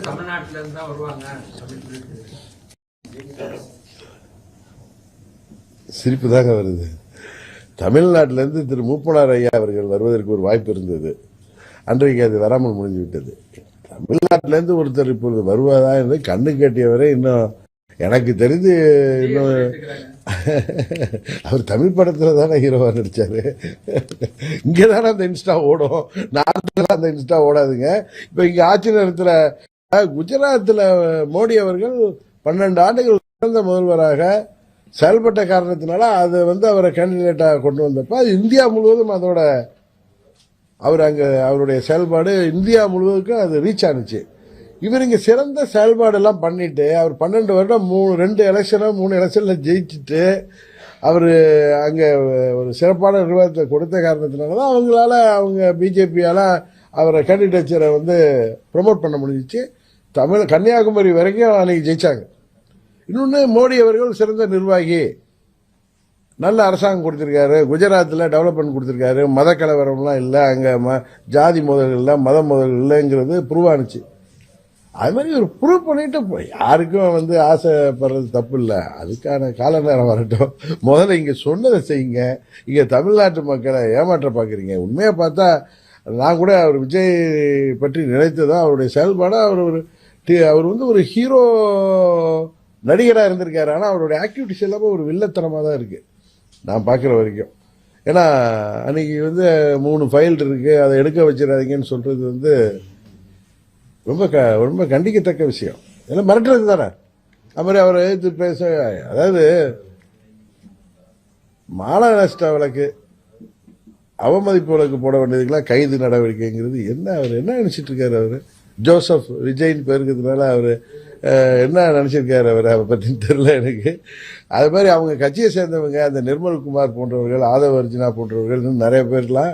தமிழ்நாட்டில இருந்து தான் வருவாங்க. சிரிப்பு தாங்க வருது. தமிழ்நாட்டிலிருந்து திரு மூப்பனார் ஐயா அவர்கள் வருவதற்கு ஒரு வாய்ப்பு இருந்தது. அன்றைக்கு அது வராமல் முடிஞ்சு விட்டது. தமிழ்நாட்டிலிருந்து ஒருத்தர் இப்பொழுது வருவதா என்று கண்ணு கட்டியவரை இன்னும் எனக்கு தெரிந்து இன்னும் அவர் தமிழ் படத்துல தானே ஹீரோவா நடிச்சாரு. இங்கதானே அந்த இன்ஸ்டா ஓடும், நாட்டில் அந்த இன்ஸ்டா ஓடாதுங்க. இப்ப இங்க ஆட்சி நேரத்துல குஜராத்தில் மோடி அவர்கள் 12 ஆண்டுகள் சிறந்த முதல்வராக செயல்பட்ட காரணத்தினால அது அவரை கேண்டிடேட்டா கொண்டு வந்தப்ப அது இந்தியா முழுவதும் அதோட அவருடைய செயல்பாடு இந்தியா முழுவதுக்கும் அது ரீச் ஆனிச்சு. இவர் இங்க சிறந்த செயல்பாடு எல்லாம் பண்ணிட்டு அவர் 12 வருடம் 3 எலெக்ஷன்ல ஜெயிச்சுட்டு அவரு அங்க ஒரு சிறப்பான நிர்வாகத்தை கொடுத்த காரணத்தினாலதான் அவங்க பிஜேபியால அவரை கேண்டிடேச்சரை ப்ரமோட் பண்ண முடிஞ்சிச்சு. கன்னியாகுமரி வரைக்கும் அன்னைக்கு ஜெயிச்சாங்க. இன்னொன்னு, மோடி அவர்கள் சிறந்த நிர்வாகி, நல்ல அரசாங்கம் கொடுத்திருக்காரு, குஜராத்தில் டெவலப்மெண்ட் கொடுத்திருக்காரு, மத கலவரம்லாம் இல்லை, அங்க ஜாதி மோதல்கள் இல்லை, மத மோதல்கள் இல்லைங்கிறது ப்ரூவ் ஆனிச்சு. அது மாதிரி ஒரு ப்ரூவ் பண்ணிட்டு யாருக்கும் ஆசைப்படுறது தப்பு இல்லை, அதுக்கான கால நேரம் வரட்டும். முதல்ல இங்க சொன்னதை செய்யுங்க. இங்க தமிழ்நாட்டு மக்களை ஏமாற்ற பாக்குறீங்க. உண்மையா பார்த்தா நான் கூட அவர் விஜய் பற்றி நினைத்ததான் அவருடைய செயல்பாடு. அவர் ஒரு ஹீரோ நடிகராக இருந்திருக்காரு. ஆனால் அவருடைய ஆக்டிவிட்டிஸ் எல்லாமே ஒரு வில்லத்தனமாக தான் இருக்கு நான் பார்க்குற வரைக்கும். ஏன்னா அன்னைக்கு 3 ஃபைல் இருக்கு, அதை எடுக்க வச்சிடாதீங்கன்னு சொல்றது ரொம்ப ரொம்ப கண்டிக்கத்தக்க விஷயம். எல்லாம் மிரட்டுறது தானே. அது மாதிரி அவரை எதிர்த்து பேச, அதாவது மான நஷ்ட வழக்கு, அவமதிப்பு வழக்கு போட வேண்டியதுக்கெல்லாம் கைது நடவடிக்கைங்கிறது என்ன? அவர் என்ன நினைச்சிட்டு இருக்காரு? அவரு ஜோசப் விஜயின் பேருக்கிறதுனால அவரு என்ன நினைச்சிருக்காரு அவரை பற்றி தெரியல எனக்கு. அது மாதிரி அவங்க கட்சியை சேர்ந்தவங்க, அந்த நிர்மல்குமார் போன்றவர்கள், ஆதவ அர்ஜுனா போன்றவர்கள், இன்னும் நிறைய பேர்லாம்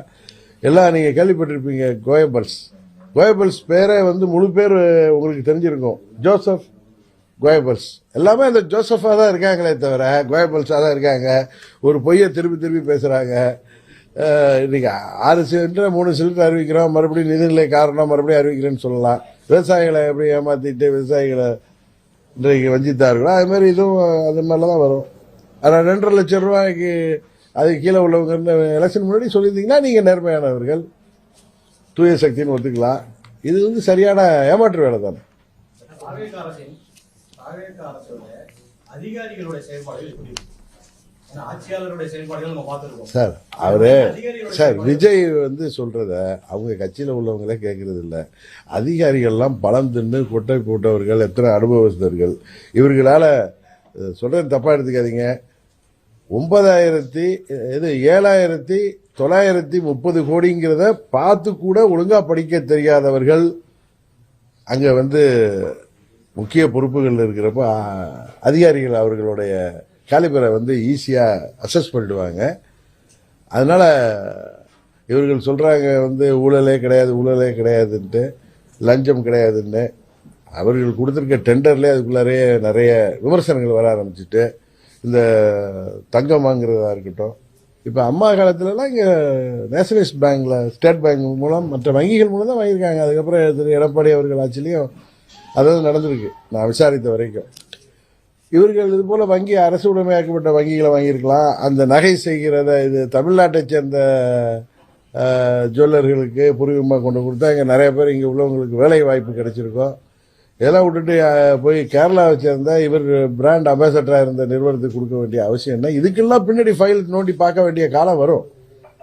எல்லாம் நீங்க கேள்விப்பட்டிருப்பீங்க. கோயபல்ஸ் பேரே முழு பேர் உங்களுக்கு தெரிஞ்சிருக்கும், ஜோசப் கோயபல்ஸ். எல்லாமே அந்த ஜோசஃபா தான் இருக்காங்களே தவிர கோயபல்ஸா தான் இருக்காங்க. ஒரு பொய்யை திருப்பி பேசுறாங்க. இன்னைக்கு 6 சிலிண்டர் 3 சிலிண்டர் அறிவிக்கிறோம், மறுபடியும் நிதிநிலை காரணம் மறுபடியும் அறிவிக்கிறேன்னு சொல்லலாம். விவசாயிகளை எப்படி ஏமாத்திட்டு விவசாயிகளை இன்றைக்கு வஞ்சித்தார்களோ அது மாதிரி இதுவும் அது மாதிரிலாம் வரும். ஆனால் 2.5 லட்சம் ரூபாய்க்கு அது கீழே உள்ளவங்க எலெக்ஷன் முன்னாடி சொல்லியிருந்தீங்கன்னா நீங்க நேர்மையானவர்கள், தூய சக்தின்னு ஒத்துக்கலாம். இது சரியான ஏமாற்று வேலை தானே. அதிகாரிகளுடைய செயல்பாடுகள் ஆட்சியாளருடைய செயல்பாடுகள் நம்ம பார்த்திருக்கோம் சார். அவரு சார் விஜய் சொல்றத அவங்க கட்சியில உள்ளவங்களே கேட்கறது இல்ல. அதிகாரிகள்லாம் பலம் தின்னு கொட்டை போட்டவர்கள், எத்தனை அனுபவஸ்தர்கள். இவர்களால சொல்றது தப்பா எடுத்துக்காதீங்க. 7,930 கோடிங்கிறத பார்த்து கூட ஒழுங்கா படிக்க தெரியாதவர்கள் அங்க முக்கிய பொறுப்புகள் இருக்கிறப்ப அதிகாரிகள் அவர்களுடைய காலிபரை ஈஸியா அசஸ் பண்ணிடுவாங்க. அதனால இவர்கள் சொல்றாங்க ஊழலே கிடையாதுன்ட்டு, லஞ்சம் கிடையாதுன்னு. அவர்கள் கொடுத்திருக்க டெண்டர்லேயே அதுக்குள்ளாரே நிறைய விமர்சனங்கள் வர ஆரம்பிச்சுட்டு, இந்த தங்கம் வாங்குறதா இருக்கட்டும். இப்ப அம்மா காலத்துலலாம் இங்க நேஷனலிஸ்ட் பேங்க்ல, ஸ்டேட் பேங்க் மூலம், மற்ற வங்கிகள் மூலம் தான் வாங்கியிருக்காங்க. அதுக்கப்புறம் திரு எடப்பாடி அவர்கள் ஆட்சியிலையும் அதாவது நடந்திருக்கு நான் விசாரித்த வரைக்கும். இவர்கள் இது போல வங்கி அரசு உடைமையாக்கப்பட்ட வங்கிகளை வாங்கியிருக்கலாம். அந்த நகை செய்கிறத இது தமிழ்நாட்டை சேர்ந்த ஜுவல்லர்களுக்கு பூர்வீகமாக கொண்டு கொடுத்தா இங்கே நிறைய பேர் இங்கே உள்ளவங்களுக்கு வேலை வாய்ப்பு கிடைச்சிருக்கும். இதெல்லாம் விட்டுட்டு போய் கேரளாவை சேர்ந்த இவர் பிராண்ட் அம்பாசடராக இருந்த நிறுவனத்துக்கு கொடுக்க வேண்டிய அவசியம் என்ன? இதுக்கெல்லாம் பின்னாடி ஃபைல் நோண்டி பார்க்க வேண்டிய காலம் வரும்.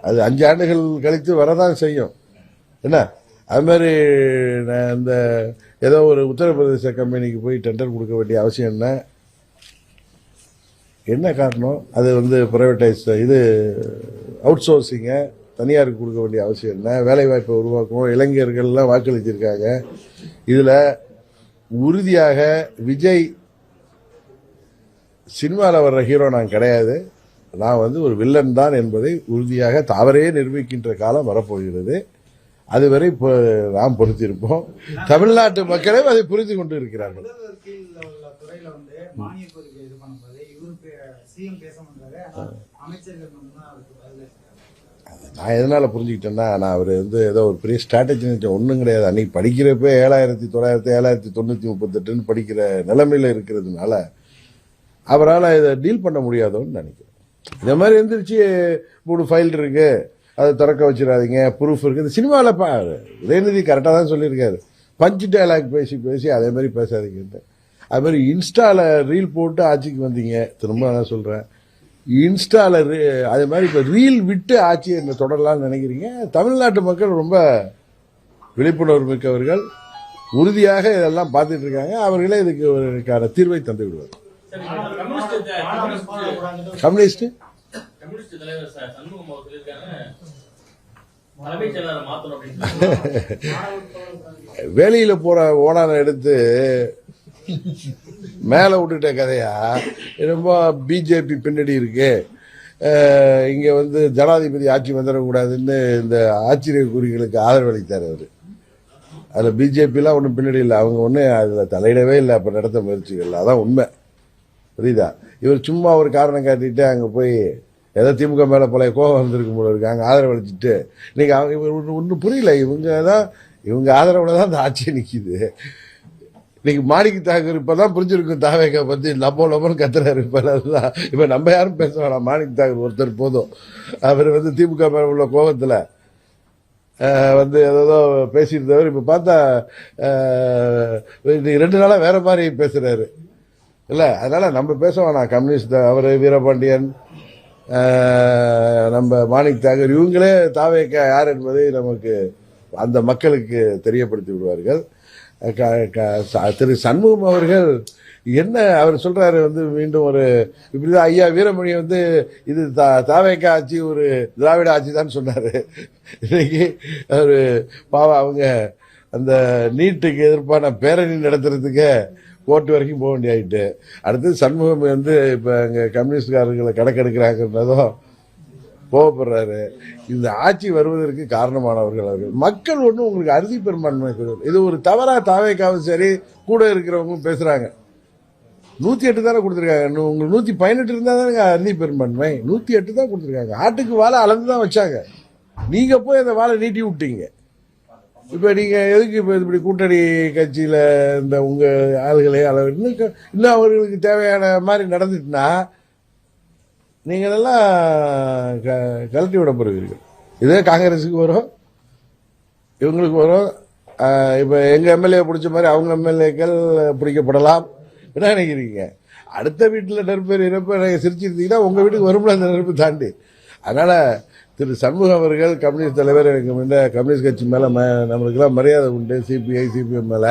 அது 5 ஆண்டுகள் கழித்து வரதான் செய்யும். என்ன அது மாதிரி இந்த ஏதோ ஒரு உத்தரப்பிரதேச கம்பெனிக்கு போய் டெண்டர் கொடுக்க வேண்டிய அவசியம் என்ன காரணம்? அது பிரைவேடைஸ், இது அவுட் சோர்சிங்க தனியாருக்கு கொடுக்க வேண்டிய அவசியம் என்ன? வேலை வாய்ப்பை உருவாக்கணும். இளைஞர்கள்லாம் வாக்களிச்சிருக்காங்க. இதுல உறுதியாக விஜய் சினிமாவில் வர்ற ஹீரோ நான் கிடையாது, நான் ஒரு வில்லன் தான் என்பதை உறுதியாக தாவரே நிரூபிக்கின்ற காலம் வரப்போகிறது. அதுவரை நாம் பொறுத்திருப்போம். தமிழ்நாட்டு மக்களே அதை புரிந்து கொண்டு இருக்கிறார்கள். நான் எதனால புரிஞ்சுக்கிட்டேன்னா, நான் அவர் வந்து ஏதோ ஒரு பெரிய ஸ்ட்ராட்டஜி ஒன்றும் கிடையாது. அன்னைக்கு படிக்கிறப்ப 7,900 படிக்கிற நிலைமையில இருக்கிறதுனால அவரால் இதை டீல் பண்ண முடியாதோன்னு நினைக்கிறேன். இந்த மாதிரி எந்திரிச்சு 3 ஃபைல் இருக்கு, அதை திறக்க வச்சிடாதீங்க, ப்ரூஃப் இருக்கு. இந்த சினிமாவில் உதயநிதி கரெக்டாக தான் சொல்லியிருக்காரு, பஞ்சு டைலாக் பேசி பேசி அதே மாதிரி பேசாதீங்க. அது மாதிரி இன்ஸ்டாவில் ரீல் போட்டு ஆட்சிக்கு வந்தீங்க, திரும்ப நான் சொல்கிறேன், இன்ஸ்டாவில் அதே மாதிரி இப்போ ரீல் விட்டு ஆட்சியை இந்த தொடரலாம்னு நினைக்கிறீங்க. தமிழ்நாட்டு மக்கள் ரொம்ப விழிப்புணர்வு மிக்கவர்கள், உறுதியாக இதெல்லாம் பார்த்துட்டு இருக்காங்க. அவர்களே இதுக்கு ஒரு தீர்வை தந்து விடுவார். கம்யூனிஸ்ட் தலைவர் சண்முகம் அவர் சொல்லியிருக்காங்க, தலைமைச் செயலாளரை மாத்தணும் அப்படின்னு. வேலையில போற ஓனான எடுத்து மேல விட்டுட்ட கதையா, ரொம்ப பிஜேபி பின்னாடி இருக்கு, இங்க வந்து ஜனாதிபதி ஆட்சி வந்துடக்கூடாதுன்னு இந்த ஆச்சரிய குறிகளுக்கு ஆதரவு அளித்தார் அவரு. அதுல பிஜேபிலாம் ஒன்றும் பின்னாடி இல்லை, அவங்க ஒன்று அதுல தலையிடவே இல்லை. அப்ப நடத்த முயற்சிகள் அதான் உண்மை, புரியுதா? இவர் சும்மா ஒரு காரணம் காட்டிட்டு அங்க போய் ஏதோ திமுக மேல பழைய கோபம் வந்திருக்கும் போல இருக்கு, அங்க ஆதரவு அளிச்சுட்டு இன்னைக்கு ஒன்றும் புரியல. இவங்க ஆதரவுல தான் அந்த ஆட்சியை நிக்குது. இன்னைக்கு மாணிக்க தாகூர் இப்பதான் புரிஞ்சிருக்கும் தாவேக்கா பத்தி லப்போன்னு கத்துறாரு. இப்ப நம்ம யாரும் பேச வேணாம், மாணிக்க தாகூர் ஒருத்தர் போதும். அவர் வந்து திமுக மேல உள்ள கோபத்துல வந்து ஏதோ பேசியிருந்தவர் இப்ப பார்த்தா 2 நாளா வேற மாதிரி பேசுறாரு இல்ல. அதனால நம்ம பேச வேணாம். கம்யூனிஸ்ட் அவர் வீரபாண்டியன், நம்ம மாணிக் தாகூர், இவங்களே தாவேக்கா யார் என்பதை நமக்கு அந்த மக்களுக்கு தெரியப்படுத்தி விடுவார்கள். திரு சண்முகம் அவர்கள் என்ன அவர் சொல்றாரு வந்து மீண்டும் ஒரு இப்படிதான் ஐயா வீரமணி வந்து இது தாவேக்கா ஆட்சி ஒரு திராவிட ஆட்சி தான் சொன்னாரு. இன்னைக்கு அவரு பாவம் அவங்க அந்த நீட்டுக்கு எதிர்ப்பான பேரணி நடத்துறதுக்கு கோர்ட்டு வரைக்கும் போக வேண்டியாயிட்டு. அடுத்து சண்முகம் வந்து இப்ப அங்க கம்யூனிஸ்ட்காரர்களை கணக்கெடுக்கிறாங்கன்றதும் கோவப்படுறாரு. இந்த ஆட்சி வருவதற்கு காரணமானவர்கள் அவர்கள். மக்கள் ஒன்றும் உங்களுக்கு அறுதி பெரும்பான்மை, இது ஒரு தவறா தாவேக்காவும் சரி கூட இருக்கிறவங்களும் பேசுறாங்க. 108 தானே கொடுத்துருக்காங்க, உங்களுக்கு 118 இருந்தா தானே அறுதி பெரும்பான்மை. 108 தான் கொடுத்துருக்காங்க. ஆட்டுக்கு வாழை அளந்துதான் வச்சாங்க, நீங்க போய் அந்த வாழை நீட்டி விட்டீங்க. இப்ப நீங்க எதுக்கு இப்ப இப்படி கூட்டணி கட்சியில இந்த உங்க ஆளுகளே அளவு இன்னும் அவர்களுக்கு தேவையான மாதிரி நடந்துட்டுனா நீங்கள் எல்லாம் கழட்டி விடப்படுவீர்கள். இதே காங்கிரஸுக்கு வரும், இவங்களுக்கு வரும். இப்ப எங்க எம்எல்ஏ பிடிச்ச மாதிரி அவங்க எம்எல்ஏக்கள் பிடிக்கப்படலாம். என்ன நினைக்கிறீங்க? அடுத்த வீட்டில் நெருப்பு சிரிச்சிருந்தீங்கன்னா உங்க வீட்டுக்கு வரும்ல அந்த நெருப்பு தாண்டி. அதனால திரு சண்முகம் அவர்கள் கம்யூனிஸ்ட் தலைவர், கம்யூனிஸ்ட் கட்சி மேல நம்மளுக்கெல்லாம் மரியாதை உண்டு, சிபிஐ சிபிஎம் மேல.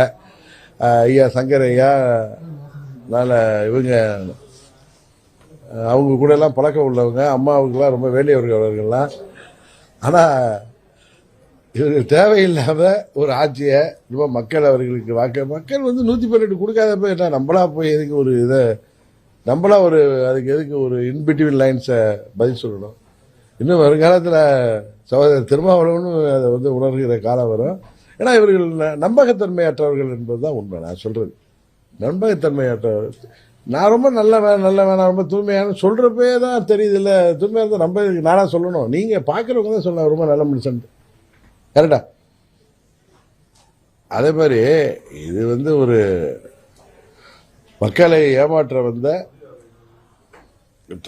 ஐயா சங்கர் ஐயா இவங்க அவங்க கூட எல்லாம் பழக்கம் உள்ளவங்க, அம்மாவுக்கெல்லாம் ரொம்ப வேண்டியவர்கள் அவர்கள்லாம். ஆனா இவர்கள் தேவையில்லாம ஒரு ஆட்சியை ரொம்ப மக்கள் அவர்களுக்கு மக்கள் வந்து 118 கொடுக்காதப்ப என்ன நம்மளா போய் எதுக்கு ஒரு இதை நம்மளா ஒரு அதுக்கு எதுக்கு ஒரு இன்பிட்வீன் லைன்ஸை பதில் சொல்லணும். இன்னும் வருங்காலத்தில் சகோதரர் திருமாவளவனும் அதை வந்து உணர்கிற காலம் வரும். ஏன்னா இவர்கள் நம்பகத்தன்மையற்றவர்கள் என்பதுதான் உண்மை. நான் சொல்றது நம்பகத்தன்மையற்றவர்கள். நான் ரொம்ப நல்ல வேணாம் ரொம்ப தூய்மையான சொல்றப்பே தான் தெரியுது இல்ல, தூய்மையா இருந்தா நம்ம நானா சொல்லணும், நீங்க பாக்குறவங்க தான் சொல்லலாம் ரொம்ப நல்ல மனுஷன். கரெக்டா? அதே மாதிரி இது வந்து ஒரு மக்களை ஏமாற்ற வந்த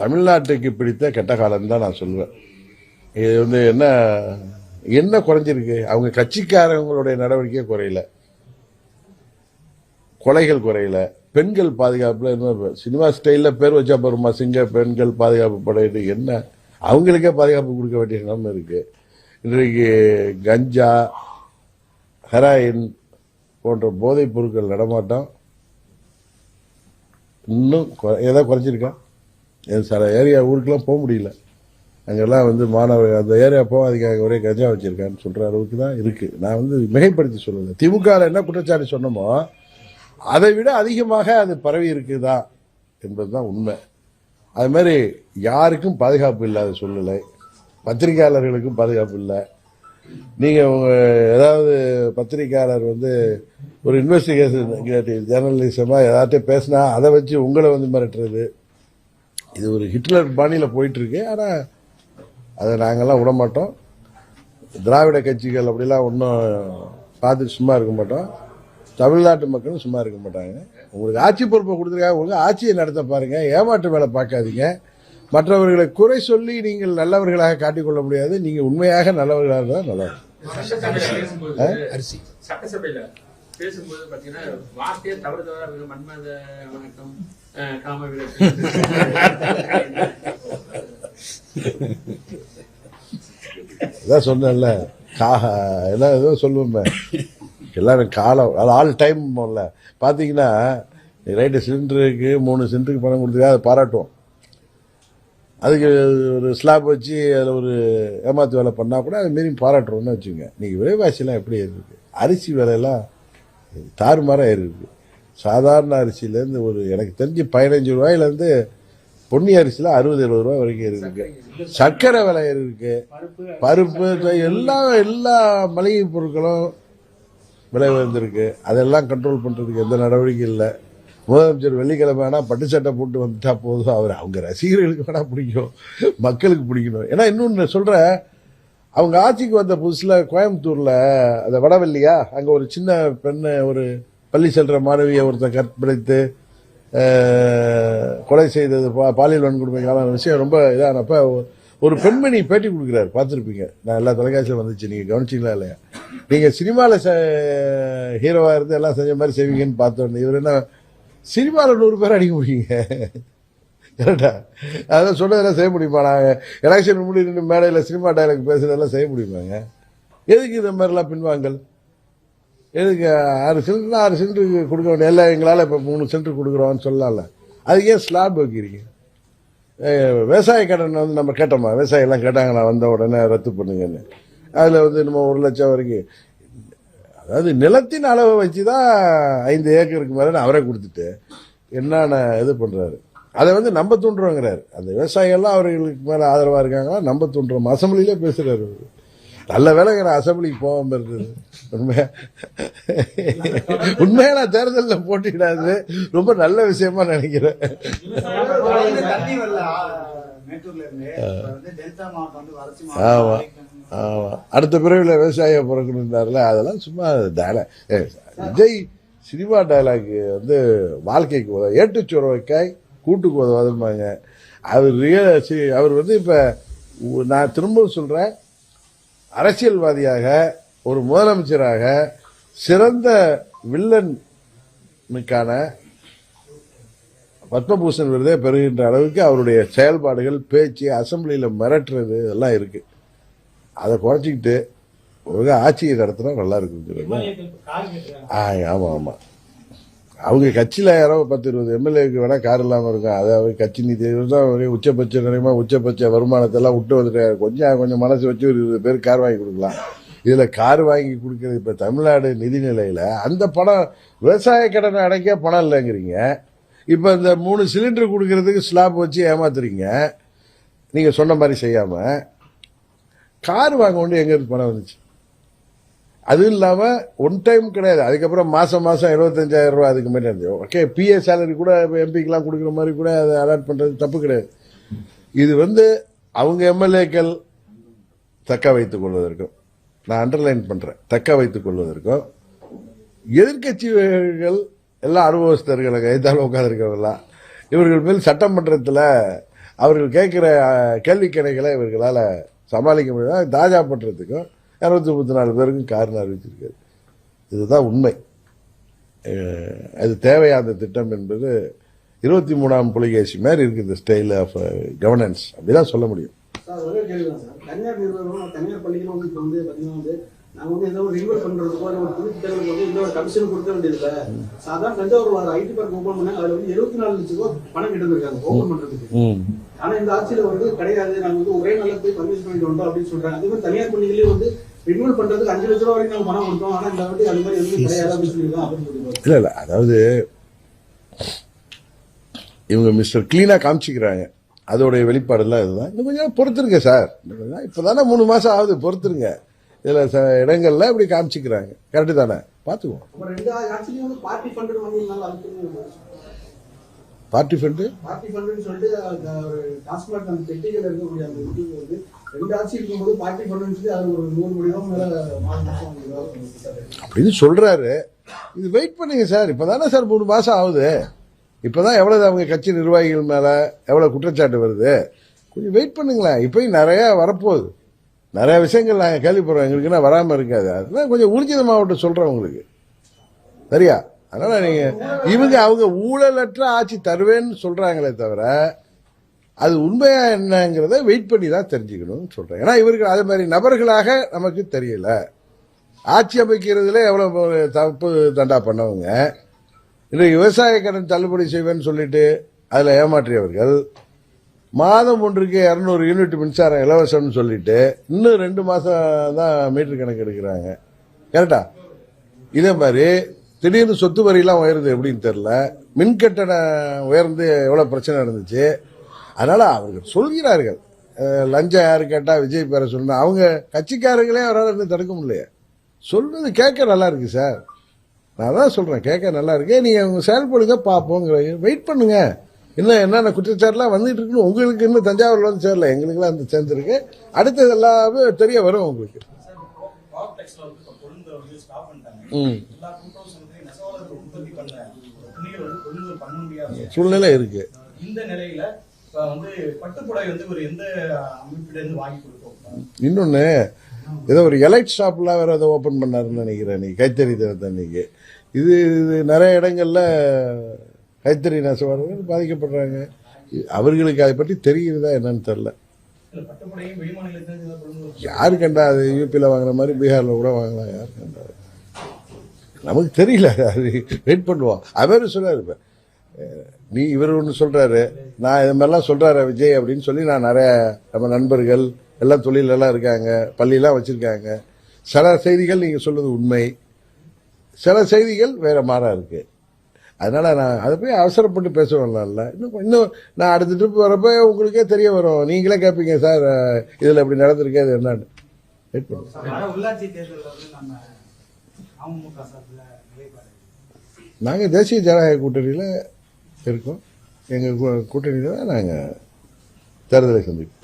தமிழ்நாட்டுக்கு பிடித்த கெட்ட காலம் தான் நான் சொல்லுவேன். இது வந்து என்ன குறைஞ்சிருக்கு? அவங்க கட்சிக்காரங்களுடைய நடவடிக்கை குறையல, கொலைகள் குறையல, பெண்கள் பாதுகாப்புல சினிமா ஸ்டைல்ல பேர் வச்சா போருமா சிங்க பெண்கள் பாதுகாப்பு படையிட்டு என்ன அவங்களுக்கே பாதுகாப்பு கொடுக்க வேண்டிய நிலைமை இருக்கு. இன்றைக்கு கஞ்சா, ஹெராயின் போன்ற போதைப் பொருட்கள் நடமாட்டம் இன்னும் ஏதாவது குறைஞ்சிருக்கா? சில ஏரியா ஊருக்கெல்லாம் போக முடியல, அங்கெல்லாம் வந்து மாணவர்கள் அந்த ஏரியா போகாதீங்க, ஒரே கஞ்சா வச்சிருக்கான்னு சொல்ற அளவுக்கு தான் இருக்கு. நான் வந்து மிகைப்படுத்தி சொல்லல. திமுக என்ன குற்றச்சாட்டு சொன்னமோ அதை விட அதிகமாக அது பரவி இருக்குதா என்பதுதான் உண்மை. அது மாதிரி யாருக்கும் பாதுகாப்பு இல்லாத சூழ்நிலை, பத்திரிகையாளர்களுக்கும் பாதுகாப்பு இல்லை. நீங்க ஏதாவது பத்திரிகையாளர் வந்து ஒரு இன்வெஸ்டிகேஷன் ஜேர்னலிசமா ஏதாச்சும் பேசினா அதை வச்சு உங்களை வந்து மிரட்டுறது, இது ஒரு ஹிட்லர் பாணியில போயிட்டு இருக்கு. ஆனா அதை நாங்கள்லாம் விட மாட்டோம். திராவிட கட்சிகள் அப்படிலாம் ஒன்றும் பார்த்துட்டு சும்மா இருக்க மாட்டோம். தமிழ்நாட்டு மக்களும் சும்மா இருக்க மாட்டாங்க. உங்களுக்கு ஆட்சி பொறுப்பை கொடுத்துருக்காங்க, உங்களுக்கு ஆட்சியை நடத்த பாருங்க, ஏமாற்று வேலை பார்க்காதீங்க. மற்றவர்களை குறை சொல்லி நீங்கள் நல்லவர்களாக காட்டிக்கொள்ள முடியாது. நீங்கள் உண்மையாக நல்லவர்களாக தான் நல்லவர். அரிசி சட்டசபையில பேசும்போது பாத்தீங்கன்னா வார்த்தையே தவறு மன்மத வணக்கம் காம அதான் சொன்னேன்ல, எல்லாம் ஏதோ சொல்லுவோமே, எல்லாரும் காலம் அது ஆல் டைம் பார்த்தீங்கன்னா ரைட்டு சிலிண்டருக்கு 3 சிலிண்டருக்கு பணம் கொடுத்துருக்கா அதை பாராட்டுவோம். அதுக்கு ஒரு ஸ்லாப் வச்சு அதில் ஒரு ஏமாத்து வேலை பண்ணால் கூட அதை மாரி பாராட்டுறோம்னு வச்சுக்கோங்க. இன்றைக்கி விலைவாசிலாம் எப்படி இருக்குது, அரிசி விலையெல்லாம் தாறுமாறாக இருக்குது. சாதாரண அரிசியிலேருந்து ஒரு எனக்கு தெரிஞ்சு 15 ரூபாயிலேருந்து பொன்னி அரிசியில் 60-70 ரூபா வரைக்கும் இருக்கு. சர்க்கரை விலை இருக்கு, பருப்பு எல்லா மளிகை பொருட்களும் விலை உயர்ந்திருக்கு. அதெல்லாம் கண்ட்ரோல் பண்ணுறதுக்கு எந்த நடவடிக்கை இல்லை. முதலமைச்சர் வெள்ளிக்கிழமை வேணால் பட்டு சட்டை போட்டு வந்துட்டா போதும், அவங்க ரசிகர்களுக்கு வேணா பிடிக்கும், மக்களுக்கு பிடிக்கணும். ஏன்னா இன்னொன்று சொல்கிறேன், அவங்க ஆட்சிக்கு வந்த புதுசில் கோயம்புத்தூரில் அந்த வடவெல்லியா அங்கே ஒரு சின்ன பெண்ணை, ஒரு பள்ளி செல்ற மாணவியை ஒருத்தர் கற்பழித்து கொலை செய்தது, பாலியல் வன்கொடுமைக்கான விஷயம் ரொம்ப இதானப்ப ஒரு பெண்மணி பேட்டி கொடுக்குறாரு, பார்த்துருப்பீங்க. நான் எல்லா தொலைக்காட்சியில் வந்துச்சு, நீங்கள் கவனிச்சிங்களா இல்லையா? நீங்கள் சினிமாவில் ஹீரோவாக இருந்து எல்லாம் செஞ்ச மாதிரி செய்வீங்கன்னு பார்த்தோன்னு, இவர் என்ன சினிமாவில் 100 பேர் அடிக்க முடியுங்க? கரெக்டா? அதெல்லாம் சொன்னதெல்லாம் செய்ய முடியுமா? நாங்கள் எலெக்ஷன் முடிவு மேடையில் சினிமா டைலாக் பேசுறதெல்லாம் செய்ய முடியுமாங்க? எதுக்கு இந்த மாதிரிலாம் பின்வாங்கல்? எதுக்கு 6 சிலிண்டருக்கு கொடுக்க வேண்டிய எல்லாம் எங்களால் இப்போ 3 சிலிண்டர் கொடுக்குறோம்னு சொல்லலாம்ல. அதுக்கு ஏன் ஸ்லாப் வைக்கிறீங்க? விவசாய கடன் வந்து நம்ம கேட்டோமா? விவசாயெல்லாம் கேட்டாங்க, நான் வந்த உடனே ரத்து பண்ணுங்கன்னு. அதில் வந்து நம்ம 1 லட்சம் வரைக்கும், அதாவது நிலத்தின் அளவை வச்சு தான் 5 ஏக்கருக்கு மேலே அவரே கொடுத்துட்டு என்னென்ன இது பண்ணுறாரு. அதை வந்து நம்ப தூண்டுறோங்கிறாரு. அந்த விவசாயிகள்லாம் அவர்களுக்கு மேலே ஆதரவாக இருக்காங்களா, நம்ப தூண்டுறோம். அசம்பிளிலே பேசுகிறாரு. நல்ல வேலைங்கிற அசம்பிளிக்கு போகாமல் இருக்குது. உண்மையா நான் தேர்தலில் போட்டிடாது ரொம்ப நல்ல விஷயமா நினைக்கிறேன். ஆமா ஆமா, அடுத்த பிறவில விவசாய பிறக்கணும்னார்ல, அதெல்லாம் சும்மா விஜய் சினிமா டைலாக் வந்து வாழ்க்கைக்கு உதவ, ஏட்டுச்சோறுக்காய் கூட்டுக்கு உதவாதுமாங்க. அவர் வந்து இப்ப நான் திரும்பவும் சொல்றேன், அரசியல்வாதியாக ஒரு முதலமைச்சராக சிறந்த வில்லனுக்கான பத்மபூஷன் விருதே பெறுகின்ற அளவுக்கு அவருடைய செயல்பாடுகள், பேச்சு, அசம்பிளியில் மிரட்டுறது இதெல்லாம் இருக்கு. அதை குறைச்சிக்கிட்டு ஒழுங்காக ஆட்சியை நடத்தினா நல்லா இருக்குங்கிறது. ஆமா ஆமா, அவங்க கட்சியில் யாரோ 10-20 எம்எல்ஏக்கு வேணா கார் இல்லாமல் இருக்கும். அதாவது கட்சி நீதி தான் உச்சபட்ச நிறையமா உச்சபட்ச வருமானத்தெல்லாம் விட்டு வந்துட்டு கொஞ்சம் மனசு வச்சு ஒரு 20 பேர் கார் வாங்கி கொடுக்கலாம். இதில் கார் வாங்கி கொடுக்கறது இப்போ தமிழ்நாடு நிதி நிலையில் அந்த பணம், விவசாய கடனை அடைக்க பணம் இல்லைங்கிறீங்க. இப்போ இந்த 3 சிலிண்டர் கொடுக்கறதுக்கு ஸ்லாப் வச்சு ஏமாத்துறீங்க. நீங்கள் சொன்ன மாதிரி செய்யாமல் கார் வாங்க வேண்டிய எங்கேருந்து பணம் வந்துச்சு? அதுவும் இல்லாமல் ஒன் டைம் கிடையாது, அதுக்கப்புறம் மாதம் 25,000 ரூபா அதுக்கு மாதிரி இருந்தது. ஓகே, பிஏ சேலரி கூட எம்பிக்கெலாம் கொடுக்குற மாதிரி கூட அதை அலாட் பண்ணுறது தப்பு கிடையாது. இது வந்து அவங்க எம்எல்ஏக்கள் தக்க வைத்துக் கொள்வதற்கும், நான் அண்டர்லைன் பண்ணுறேன், தக்க வைத்துக் கொள்வதற்கும், எதிர்கட்சிகள் எல்லாம் அனுபவஸ்தர்கள் கைத்தால் உட்காந்துருக்கவங்களாம் இவர்கள் மேல் சட்டமன்றத்தில் அவர்கள் கேட்குற கேள்வி கணைகளை இவர்களால் சமாளிக்க முடியாது. தாஜா பண்ணுறதுக்கும் 234 பேருக்கும் காரணம் அறிவிச்சிருக்காரு. இதுதான் உண்மை. அது தேவையான திட்டம் என்பது 23ஆம் புலிகேசி மாதிரி இருக்கு இந்த ஸ்டைல் ஆஃப் கவர்னன்ஸ், அப்படிதான் சொல்ல முடியும். தனியார் நிறுவனம், தனியார் பள்ளிகளும் வந்து இப்போ வந்து பார்த்தீங்கன்னா வந்து நாங்கள் வந்து ஏதோ ஒரு ரினிவல் பண்ணுறதுக்கோ இல்லை ஒரு புது திட்டங்களுக்கு வந்து இன்னொரு கமிஷன் கொடுக்க வேண்டியதில்லை. சாதாரண தஞ்சாவூர் ஐடி பார்க் ஓப்பன் பண்ணாங்க, அதில் வந்து 24 லட்சம் ரூபா பணம் கிட்டிருக்காங்க ஓப்பன் பண்ணுறதுக்கு. ஆனால் இந்த ஆட்சியில் வந்து கிடையாது, நாங்கள் வந்து ஒரே நாளில் போய் பர்மிஷன் பண்ணிட்டு வந்தோம் அப்படின்னு சொல்கிறாங்க. அதே மாதிரி தனியார் பள்ளிகளே வந்து ரினிவல் பண்ணுறதுக்கு 5 லட்ச ரூபா வரைக்கும் நாங்கள் பணம் கொடுத்தோம், ஆனால் இந்த வாட்டி அது மாதிரி எதுவும் கிடையாது அப்படின்னு சொல்லியிருக்கோம் அப்படின்னு சொல்லியிருக்கோம். இல்லை, அதாவது இவங்க மிஸ்டர் கிளீனாக காமிச்சிக்கிறாங்க, அதோடைய வெளிப்பாடுலாம் இதுதான். இன்னும் கொஞ்சம் பொறுத்துருங்க சார், இப்போதானே 3 மாதம் ஆகுது, பொறுத்துருங்க. இதில் இடங்கள்ல இப்படி காமிச்சிக்கிறாங்க, கரெக்டு தானே, பார்த்துக்குவோம். பார்ட்டி ஃபண்டு சொல்லிட்டு டாஸ்மாக் அந்த பெட்டிகள் இருக்கக்கூடிய அந்த வந்து 2 ஆட்சி இருக்கும்போது பார்ட்டி பண்ணுன்னு சொல்லி அது ஒரு 100 கோடி ரூபாய் மேல மாசம் அப்படின்னு சொல்றாரு. இது வெயிட் பண்ணுங்க சார். இப்பதானே சார் 3 மாசம் ஆகுது. இப்பதான் எவ்வளவு அவங்க கட்சி நிர்வாகிகள் மேல எவ்வளவு குற்றச்சாட்டு வருது. கொஞ்சம் வெயிட் பண்ணுங்களேன். இப்பயும் நிறைய வரப்போகுது. நிறைய விஷயங்கள் நாங்கள் கேள்விப்படுறோம். எங்களுக்குன்னா வராமல் இருக்காது. அதெல்லாம் கொஞ்சம் ஊர்ஜிதமாவட்ட சொல்கிறோம் உங்களுக்கு. சரியா? அதனால நீங்க அவங்க ஊழலற்ற ஆட்சி தருவேன்னு சொல்றாங்களே தவிர அது உண்மையா என்னங்கிறத வெயிட் பண்ணி தான் தெரிஞ்சுக்கணும்னு சொல்றேன். ஏன்னா இவர்கள் அதே மாதிரி நபர்களாக நமக்கு தெரியல. ஆட்சி அமைக்கிறதுல எவ்வளவு தப்பு தண்டா பண்ணவங்க. இன்றைக்கு விவசாய கடன் தள்ளுபடி செய்வேன்னு சொல்லிட்டு அதுல ஏமாற்றியவர்கள். மாதம் ஒன்றுக்கு 200 யூனிட் மின்சாரம் இலவசம்னு சொல்லிட்டு இன்னும் 2 மாசம் தான் மீட்டர் கணக்கு எடுக்கிறாங்க. கரெக்டா? இதே மாதிரி திடீர்னு சொத்து வரியெல்லாம் உயருது எப்படின்னு தெரியல. மின்கட்டணம் உயர்ந்து எவ்வளவு பிரச்சனை இருந்துச்சு. அதனால அவர்கள் சொல்கிறார்கள். லஞ்சம் யாரு கேட்டா விஜய் பேர சொன்னா அவங்க கட்சிக்காரங்களே அவரால் இன்னும் தடுக்க முடியல. சொல்றது கேட்க நல்லா இருக்கு சார். நான் தான் சொல்றேன், கேட்க நல்லா இருக்கு. நீங்க உங்க செயல்படுங்க, பார்ப்போங்கிற. வெயிட் பண்ணுங்க. இன்னும் என்னென்ன குற்றச்சாட்டுலாம் வந்துட்டு இருக்குன்னு உங்களுக்கு இன்னும் தஞ்சாவூர்ல வந்து சேரல, எங்களுக்குலாம் வந்து சேர்ந்துருக்கு. அடுத்தது எல்லாமே தெரிய வரும் உங்களுக்கு. சூழ்நிலை இருக்கு. இந்த நிலையில பட்டுப்புடவை ஒரு எந்த அமைப்பிலிருந்து வாங்கி கொடுத்தோம். இன்னொன்னு ஏதோ ஒரு எலைட் ஷாப்லாம் வேற ஏதோ ஓபன் பண்ணாருன்னு நினைக்கிறேன். நீங்க கைத்தறி தினத்தை அன்னைக்கு இது நிறைய இடங்கள்ல கைத்தறி நெசவாளர்கள் பாதிக்கப்படுறாங்க. அவர்களுக்கு அதை பற்றி தெரியுறதா என்னன்னு தெரியல. யாரு கண்டா? அது யூபியில வாங்குற மாதிரி பீகார்ல கூட வாங்கலாம். யாரு கண்டா? நமக்கு தெரியல. அது வெயிட் பண்ணுவோம். அவர் சொல்றாரு, நீ இவர் ஒன்று சொல்றாரு, நான் இது மாதிரிலாம் சொல்றாரு விஜய் அப்படின்னு சொல்லி நான் நிறைய நம்ம நண்பர்கள் எல்லாம் தொழிலெல்லாம் இருக்காங்க, பள்ளியெல்லாம் வச்சிருக்காங்க. சில செய்திகள் நீங்க சொல்றது உண்மை, சில செய்திகள் வேற மாறா இருக்கு. அதனால நான் அதை போய் அவசரப்பட்டு பேச வரலாம்ல. இன்னும் நான் அடுத்த ட்ரிப் வரப்ப உங்களுக்கே தெரிய வரும். நீங்களே கேட்பீங்க, சார் இதுல இப்படி நடந்திருக்கு அது என்னன்னு. வெயிட் பண்ணுங்க. உள்ளாட்சி தேர்தல் நாங்க தேசிய ஜனநாயக கூட்டணியில இருக்கோம். எங்க கூட்டணியில தான் நாங்க தேர்தலை சந்திப்போம்.